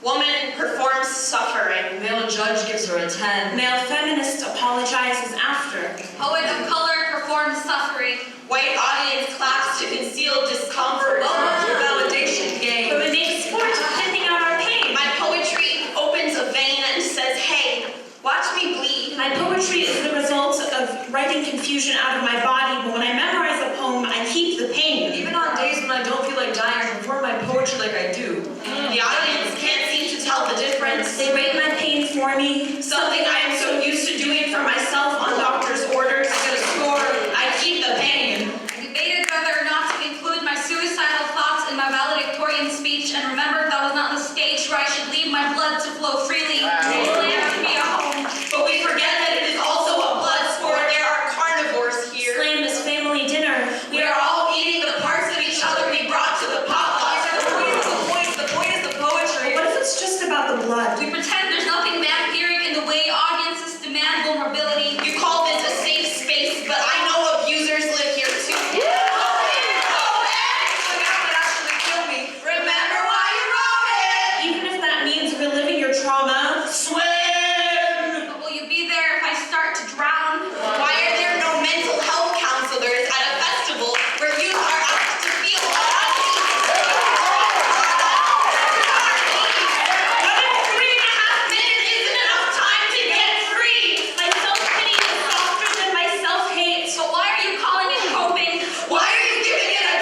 Woman performs suffering. Male judge gives her a 10. Male feminist apologizes after. Poet of color performs suffering. White audience claps to conceal discomfort. Validation game. But we make sport of thinning out our pain. My poetry opens a vein and says, hey, watch me bleed. My poetry is the result of writing confusion out of my body, but when I memorize a poem, I keep the pain. Even on days when I don't feel like dying, I perform my poetry like I do. The audience can't seem to tell the difference. They rate my pain for me, Something I am so used to doing for myself on doctor's orders. I get a score. I keep the pain. I debated whether or not to include my suicidal thoughts in my valedictorian speech and remembered that was not the stage where I should leave my blood to flow freely. Slam to be a home. But we forget that it is also a blood sport. There are carnivores here. Slam is family dinner. We are all eating the parts of each other we brought to the potluck. The point is the poetry. What if it's just about the blood? We pretend there's nothing vampiric in the way audiences demand vulnerability. You call this a safe space, but I know abusers live here too. Remember why you wrote it. Even if that means reliving your trauma, Swim. But will you be there if I start to drown? Why are there no mental health counselors at a festival where youth are asked to feel What if 3.5 minutes isn't enough time to get free? my self-pity is softer than my self-hate. So why are you calling it coping? Why are you giving it a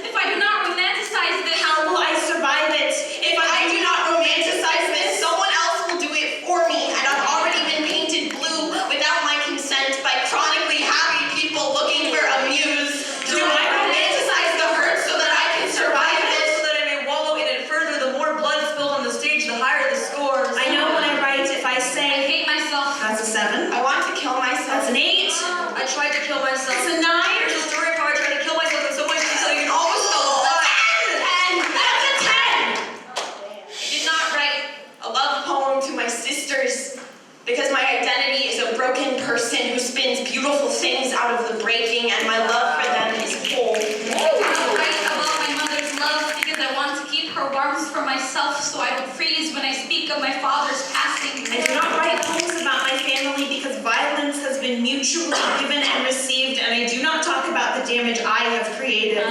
10? If I do not romanticize this, How will I survive it? If I do not romanticize this, someone else will do it for me, and I've already been painted blue without my consent by chronically happy people looking for a muse. Do I romanticize the hurt so that I can survive it? So that I may wallow in it further, the more blood spilled on the stage, the higher the scores. I know when I write, if I I say, hate myself. that's a 7, I want to kill myself. that's an 8, I tried to kill myself. it's a 9, There's a story of how I tried to kill myself in so much detail you can almost Oh, know. and that's a 10! I did not write a love poem to my sisters because my identity is a broken person who spins beautiful things out of the breaking, and my love for them is whole. I write about my mother's love because I want to keep her warmth for myself so I don't freeze when I speak of my father's passing. I do not write poems about my family because violence has been mutually given and received, and I do not talk about the damage I have created.